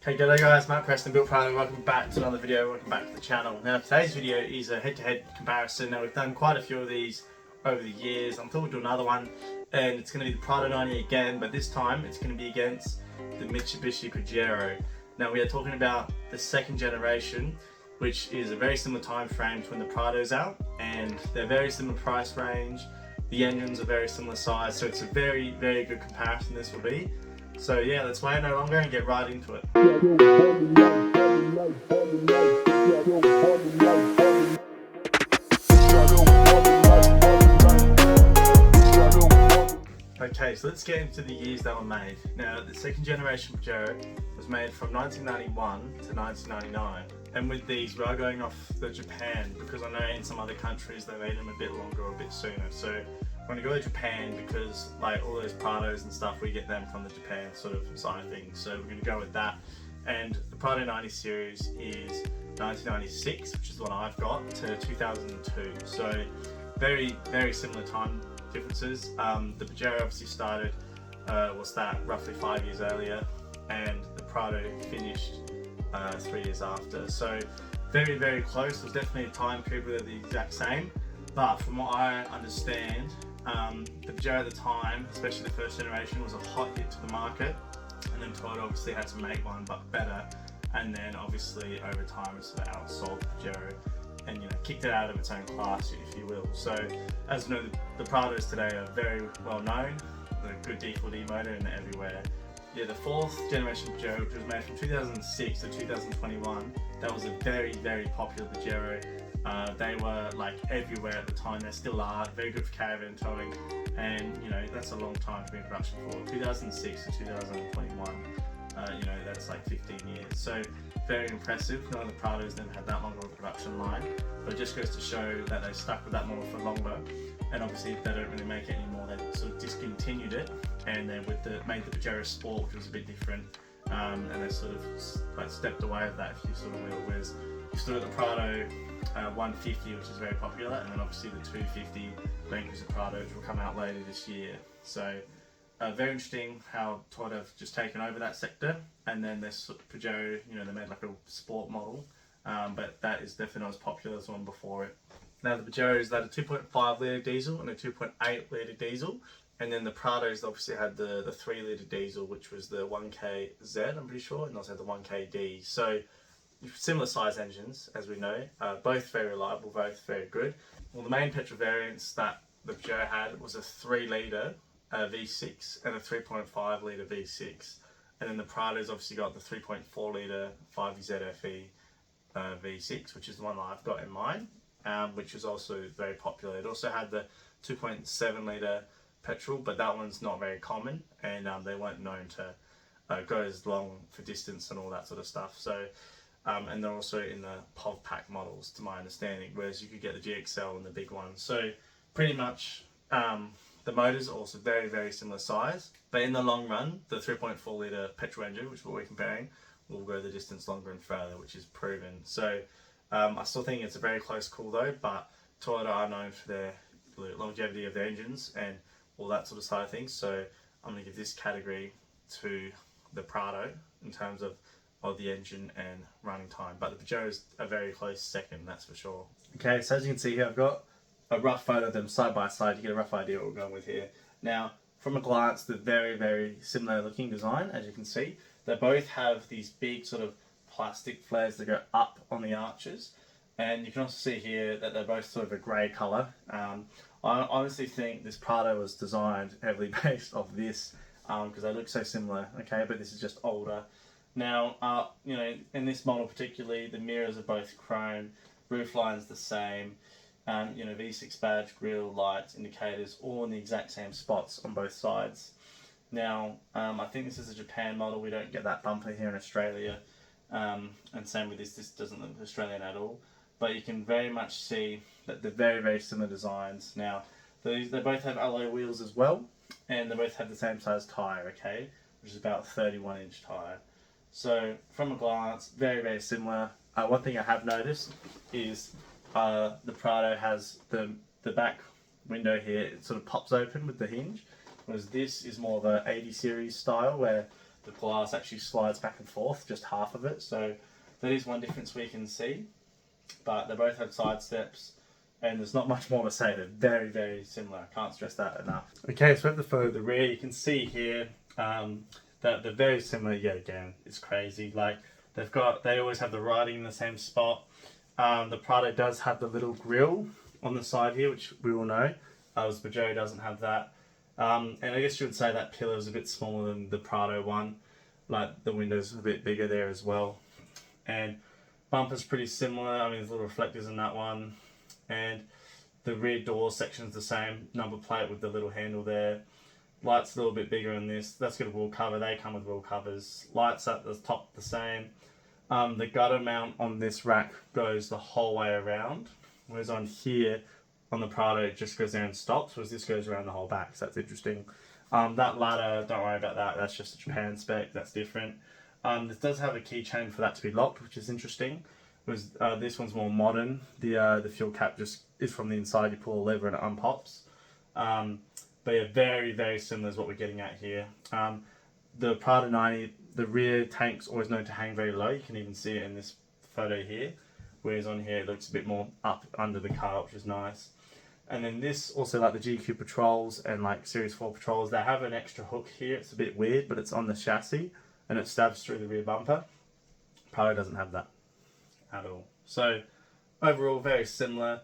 Hey, g'day guys, Matt Preston, Built Prado, welcome back to another video, welcome back to the channel. Now today's video is a head-to-head comparison. Now we've done quite a few of these over the years. I'm thought we'll do another one, and it's going to be the Prado 90 again, but this time it's going to be against the Mitsubishi Pajero. Now we are talking about the second generation, which is a very similar time frame to when the Prado's out, and they're very similar price range. The engines are very similar size, so it's a very, very good comparison this will be. So yeah, let's wait no longer and get right into it. Okay, so let's get into the years that were made. Now, the second generation Pajero was made from 1991 to 1999. And with these, we are going off the Japan, because I know in some other countries they made them a bit longer or a bit sooner. So I'm going to go to Japan because like all those Prados and stuff, we get them from the Japan sort of side of things. So we're going to go with that. And the Prado 90 series is 1996, which is what I've got, to 2002. So very, very similar time differences. The Pajero obviously started, roughly 5 years earlier, and the Prado finished 3 years after. So very, very close. It was definitely a time period where they're the exact same. But from what I understand, the Pajero at the time, especially the first generation, was a hot hit to the market, and then Toyota obviously had to make one but better, and then obviously over time it sort of outsold the Pajero and kicked it out of its own class, if you will. So as you know, the Prados today are very well known. They're a good D4D motor and they're everywhere. Yeah, the fourth generation Pajero, which was made from 2006 to 2021, that was a very, very popular Pajero. They were like everywhere at the time. They still are. Very good for caravan towing, and that's a long time to be in production for. 2006 to 2021, that's like 15 years. So very impressive. None of the Prados never had that long of a production line, but it just goes to show that they stuck with that model for longer. And obviously, if they don't really make it anymore, they sort of discontinued it, and then made the Pajero Sport, which was a bit different. And they sort of like stepped away with that, if you sort of will. Whereas you still got the Prado 150, which is very popular, and then obviously the 250 Land Cruiser Prado, which will come out later this year. So very interesting how Toyota have just taken over that sector, and then this Pajero, they made like a sport model, but that is definitely not as popular as the one before it. Now the Pajeros had a 2.5 litre diesel and a 2.8 litre diesel, and then the Prados obviously had the 3 litre diesel, which was the 1KZ, I'm pretty sure, and also had the 1KD. So similar size engines, as we know, both very reliable, both very good. Well, the main petrol variants that the Pajero had was a 3 litre V6 and a 3.5 litre V6. And then the Prado's obviously got the 3.4 litre 5ZFE V6, which is the one that I've got in mine, which is also very popular. It also had the 2.7 litre petrol, but that one's not very common, and they weren't known to go as long for distance and all that sort of stuff. So and they're also in the POV pack models, to my understanding, whereas you could get the GXL and the big one. So pretty much the motors are also very, very similar size, but in the long run, the 3.4 litre petrol engine, which is what we're comparing, will go the distance longer and further, which is proven. So I still think it's a very close call though, but Toyota are known for their longevity of their engines and all that sort of side of things. So I'm going to give this category to the Prado in terms of the engine and running time, but the Pajero is a very close second, that's for sure. Okay, so as you can see here, I've got a rough photo of them side by side to get a rough idea what we're going with here. Now, from a glance, they're very, very similar looking design, as you can see. They both have these big sort of plastic flares that go up on the arches, and you can also see here that they're both sort of a grey colour. I honestly think this Prado was designed heavily based off this, because they look so similar, okay, but this is just older. Now, in this model particularly, the mirrors are both chrome, roof line's the same, V6 badge, grille, lights, indicators, all in the exact same spots on both sides. Now, I think this is a Japan model. We don't get that bumper here in Australia, and same with this doesn't look Australian at all. But you can very much see that they're very, very similar designs. Now, they both have alloy wheels as well, and they both have the same size tyre, okay, which is about 31-inch tyre. So from a glance, very, very similar. One thing I have noticed is the Prado has the back window here, it sort of pops open with the hinge, whereas this is more of a 80 series style where the glass actually slides back and forth, just half of it. So that is one difference we can see. But they both have side steps, and there's not much more to say. They're very, very similar. I can't stress that enough. Okay, so we have the photo of the rear. You can see here that they're very similar. Yet again, it's crazy. Like they always have the writing in the same spot. The Prado does have the little grille on the side here, which we all know. The Pajero doesn't have that. And I guess you would say that pillar is a bit smaller than the Prado one. Like the windows are a bit bigger there as well. And bumper's pretty similar. I mean, there's little reflectors in that one. And the rear door section's the same. Number plate with the little handle there. Lights a little bit bigger in this. That's got a wheel cover. They come with wheel covers. Lights at the top the same. The gutter mount on this rack goes the whole way around. Whereas on here, on the Prado, it just goes there and stops. Whereas this goes around the whole back. So that's interesting. That ladder, don't worry about that. That's just a Japan spec. That's different. This does have a keychain for that to be locked, which is interesting. This one's more modern. The fuel cap just is from the inside. You pull a lever and it unpops. But yeah, very, very similar is what we're getting at here. The Prado 90, the rear tank's always known to hang very low. You can even see it in this photo here. Whereas on here it looks a bit more up under the car, which is nice. And then this, also like the GQ Patrols and like Series 4 Patrols, they have an extra hook here. It's a bit weird, but it's on the chassis and it stabs through the rear bumper. Prado doesn't have that at all. So overall, very similar.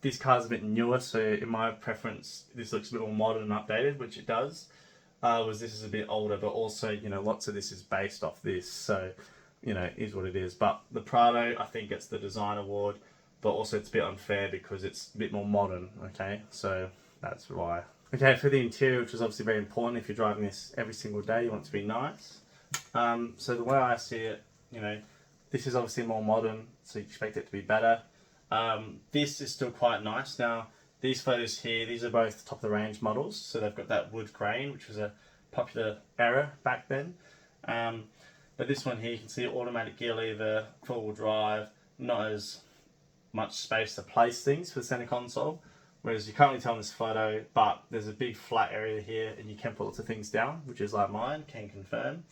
This car's a bit newer, so in my preference, this looks a bit more modern and updated, which it does. Whereas this is a bit older, but also, you know, lots of this is based off this, so, you know, it is what it is. But the Prado, I think, gets the design award, but also it's a bit unfair because it's a bit more modern, okay? So that's why. Okay, for the interior, which is obviously very important, if you're driving this every single day, you want it to be nice. So the way I see it, you know, this is obviously more modern, so you expect it to be better. This is still quite nice. Now, these photos here, these are both top of the range models, so they've got that wood grain, which was a popular era back then. But this one here, you can see automatic gear lever, four-wheel drive, not as much space to place things for the center console, whereas you can't really tell in this photo, but there's a big flat area here and you can put lots of things down, which is like mine, can confirm.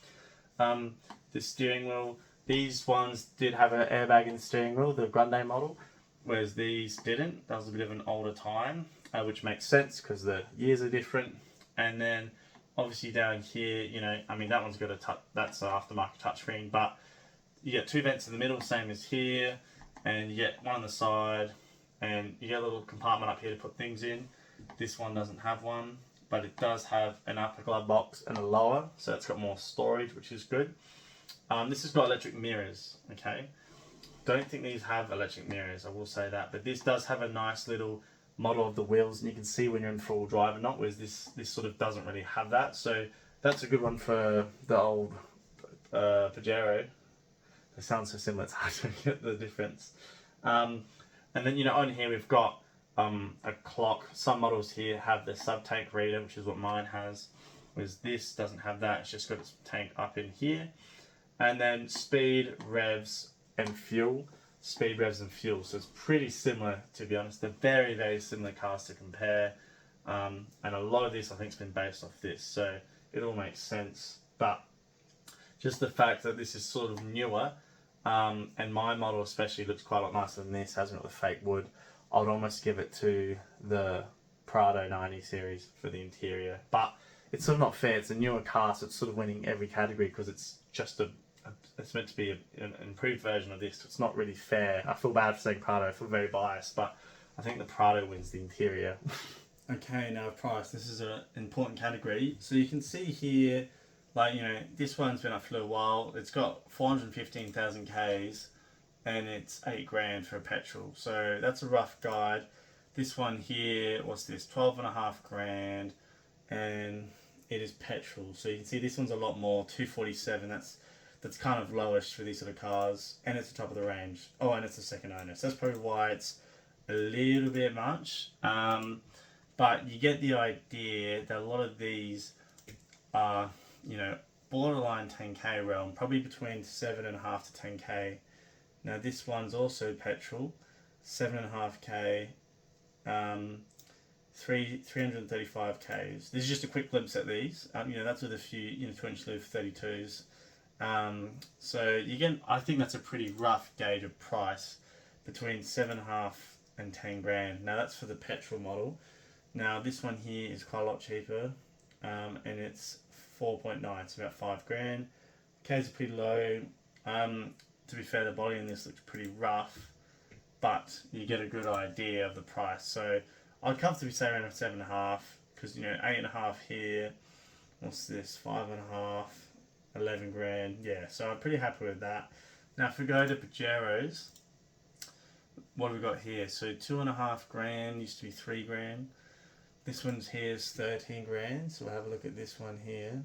The steering wheel, these ones did have an airbag in the steering wheel, the Grande model, whereas these didn't. That was a bit of an older time, which makes sense because the years are different. And then obviously down here, you know, I mean, that one's got a touch, that's an aftermarket touchscreen, but you get two vents in the middle, same as here, and you get one on the side, and you get a little compartment up here to put things in. This one doesn't have one, but it does have an upper glove box and a lower, so it's got more storage, which is good. This has got electric mirrors, okay? Don't think these have electric mirrors, I will say that, but this does have a nice little model of the wheels, and you can see when you're in full drive or not, whereas this sort of doesn't really have that, so that's a good one for the old Pajero. They sound so similar, it's hard to get the difference. And then, you know, on here we've got a clock. Some models here have the sub-tank reader, which is what mine has, whereas this doesn't have that, it's just got its tank up in here. And then speed, revs, and fuel. Speed, revs, and fuel. So it's pretty similar, to be honest. They're very, very similar cars to compare. And a lot of this, I think, has been based off this. So it all makes sense. But just the fact that this is sort of newer, and my model especially looks quite a lot nicer than this, hasn't got the fake wood, I would almost give it to the Prado 90 series for the interior. But it's sort of not fair. It's a newer car, so it's sort of winning every category because it's just it's meant to be an improved version of this. It's not really fair. I feel bad for saying Prado. I feel very biased, but I think the Prado wins the interior. Okay, now price. This is an important category. So you can see here, like, you know, this one's been up for a little while. It's got 415,000 Ks and it's 8 grand for a petrol. So that's a rough guide. This one here, what's this? 12.5 grand and it is petrol. So you can see this one's a lot more, 247. That's kind of lowish for these sort of cars, and it's the top of the range. Oh, and it's the second owner, so that's probably why it's a little bit much. But you get the idea that a lot of these are, you know, borderline 10k realm, probably between 7.5 to 10k. Now this one's also petrol, 7.5k, 335 Ks. This is just a quick glimpse at these. That's with a few 2-inch live 32s. So you get, I think that's a pretty rough gauge of price between 7.5 and 10 grand. Now that's for the petrol model. Now this one here is quite a lot cheaper, and it's 4.9. It's about 5 grand. K's are pretty low. To be fair, the body in this looks pretty rough, but you get a good idea of the price. So I'd comfortably say around 7.5, because 8.5 here. What's this? 5.5, 11 grand. Yeah, so I'm pretty happy with that. Now if we go to Pajeros, what have we got here? So 2.5 grand used to be 3 grand. This one's here is 13 grand. So we'll have a look at this one here.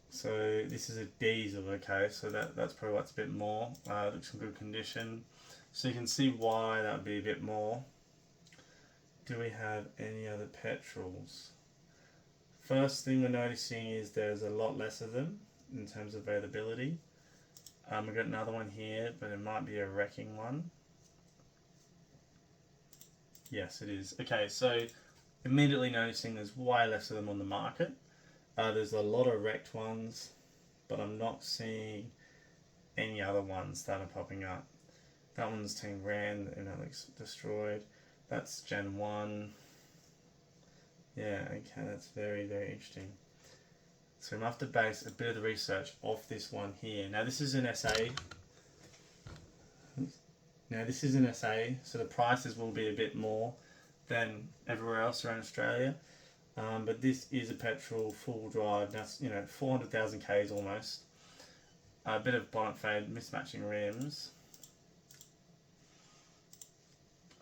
So this is a diesel, okay, so that's probably what's a bit more. Looks in good condition. So you can see why that would be a bit more. Do we have any other petrols? First thing we're noticing is there's a lot less of them in terms of availability. We've got another one here, but it might be a wrecking one. Yes, it is. Okay, so immediately noticing there's way less of them on the market. There's a lot of wrecked ones, but I'm not seeing any other ones that are popping up. That one's 10 grand and that looks destroyed. That's Gen 1. Yeah, okay, that's very, very interesting. So I'm going to have to base a bit of the research off this one here. Now this is an SA. So the prices will be a bit more than everywhere else around Australia. But this is a petrol full drive. That's 400,000 Ks almost. A bit of bonnet fade, mismatching rims.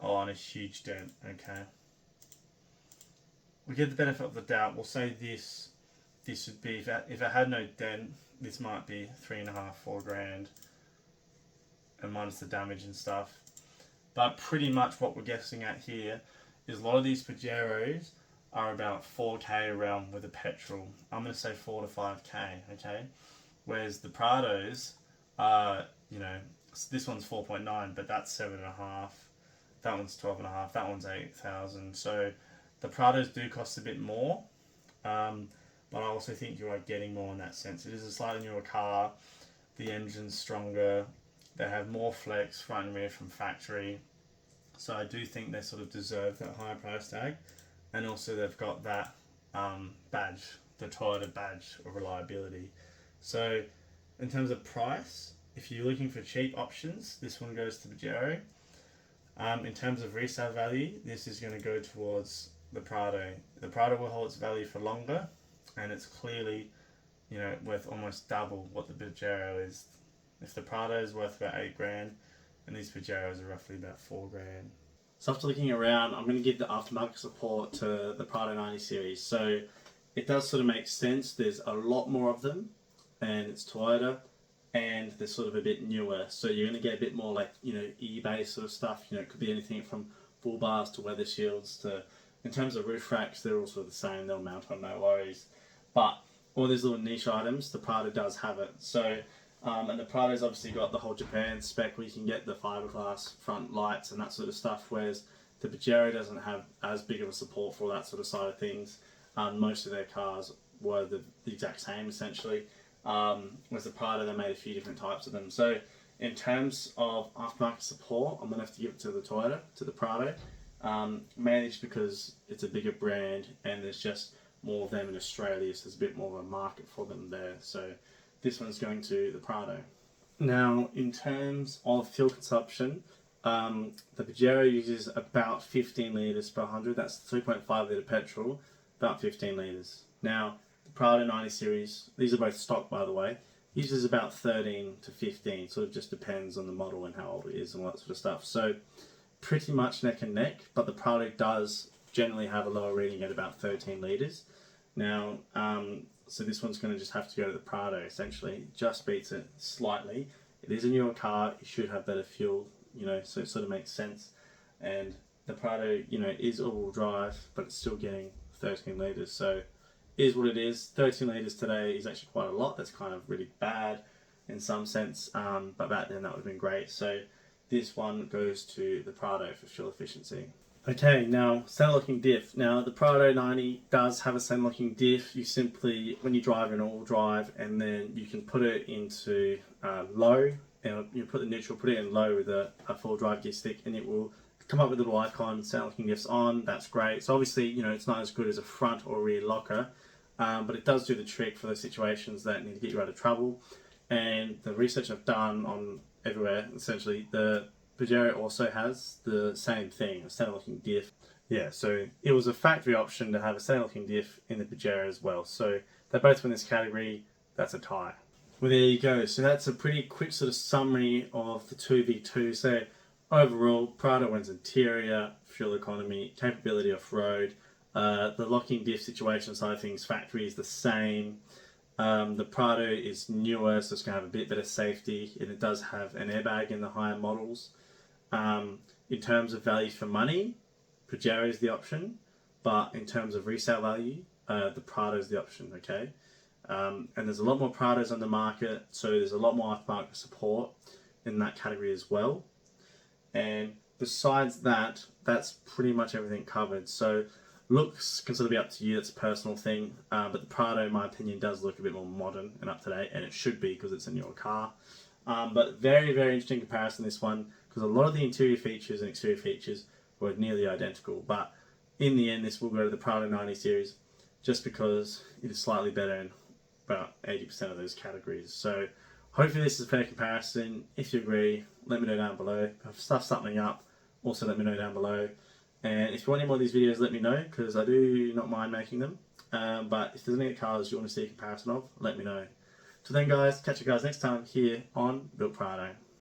Oh, and a huge dent. Okay. We get the benefit of the doubt. We'll say this would be, if it had no dent, this might be 3.5, 4 grand, and minus the damage and stuff. But pretty much what we're guessing at here is a lot of these Pajeros are about 4k around with a petrol. I'm going to say 4 to 5k, okay? Whereas the Prados are, this one's 4.9, but that's 7.5. That one's 12.5. That one's 8,000. So the Prados do cost a bit more, but I also think you are getting more in that sense. It is a slightly newer car. The engine's stronger. They have more flex front and rear from factory. So I do think they sort of deserve that higher price tag. And also they've got that badge, the Toyota badge of reliability. So in terms of price, if you're looking for cheap options, this one goes to Pajero. In terms of resale value, this is going to go towards the Prado. The Prado will hold its value for longer, and it's clearly, worth almost double what the Pajero is. If the Prado is worth about 8 grand, and these Pajeros are roughly about 4 grand. So after looking around, I'm going to give the aftermarket support to the Prado 90 series. So it does sort of make sense. There's a lot more of them, and it's Toyota, and they're sort of a bit newer. So you're going to get a bit more like, eBay sort of stuff. It could be anything from full bars to weather shields to, in terms of roof racks, they're all sort of the same. They'll mount on, no worries. But all these little niche items, the Prado does have it. So, and the Prado's obviously got the whole Japan spec where you can get the fiberglass front lights and that sort of stuff, whereas the Pajero doesn't have as big of a support for that sort of side of things. Most of their cars were the exact same essentially. Whereas the Prado, they made a few different types of them. So in terms of aftermarket support, I'm going to have to give it to the Toyota, to the Prado, mainly just because it's a bigger brand and there's just more of them in Australia, so there's a bit more of a market for them there. So this one's going to the Prado. Now, in terms of fuel consumption, the Pajero uses about 15 litres per 100. That's 3.5 litre petrol, about 15 litres. Now, the Prado 90 series, these are both stock by the way, uses about 13 to 15, sort of just depends on the model and how old it is and all that sort of stuff. So pretty much neck and neck, but the Prado does generally have a lower reading at about 13 litres. Now, so this one's going to just have to go to the Prado essentially, just beats it slightly. It is a newer car, it should have better fuel, so it sort of makes sense. And the Prado, is all-wheel drive, but it's still getting 13 litres, so it is what it is. 13 litres today is actually quite a lot. That's kind of really bad in some sense, but back then that would have been great. So this one goes to the Prado for fuel efficiency. Okay, now center locking diff. Now the Prado 90 does have a center locking diff. You simply, when you drive in all drive, and then you can put it into low, and you put the neutral, put it in low with a full drive gear stick, and it will come up with a little icon, center locking diffs on. That's great. So obviously, it's not as good as a front or rear locker, but it does do the trick for those situations that need to get you out of trouble. And the research I've done on everywhere, essentially, the Pajero also has the same thing, a center locking diff. Yeah, so it was a factory option to have a center locking diff in the Pajero as well. So they both win this category. That's a tie. Well, there you go. So that's a pretty quick sort of summary of the 2v2. So overall, Prado wins interior, fuel economy, capability off-road. The locking diff situation side of things, factory is the same. The Prado is newer, so it's going to have a bit better safety, and it does have an airbag in the higher models. In terms of value for money, Pajero is the option, but in terms of resale value, the Prado is the option, okay? And there's a lot more Prados on the market, so there's a lot more aftermarket support in that category as well. And besides that, that's pretty much everything covered. So looks can sort of be up to you, it's a personal thing, but the Prado, in my opinion, does look a bit more modern and up to date, and it should be because it's a newer car. But very, very interesting comparison, this one, because a lot of the interior features and exterior features were nearly identical. But in the end, this will go to the Prado 90 series just because it is slightly better in about 80% of those categories. So hopefully this is a fair comparison. If you agree, let me know down below. If I've stuffed something up, also let me know down below. And if you want any more of these videos, let me know, because I do not mind making them. But if there's any cars you want to see a comparison of, let me know. Till then, guys, catch you guys next time here on Built Prado.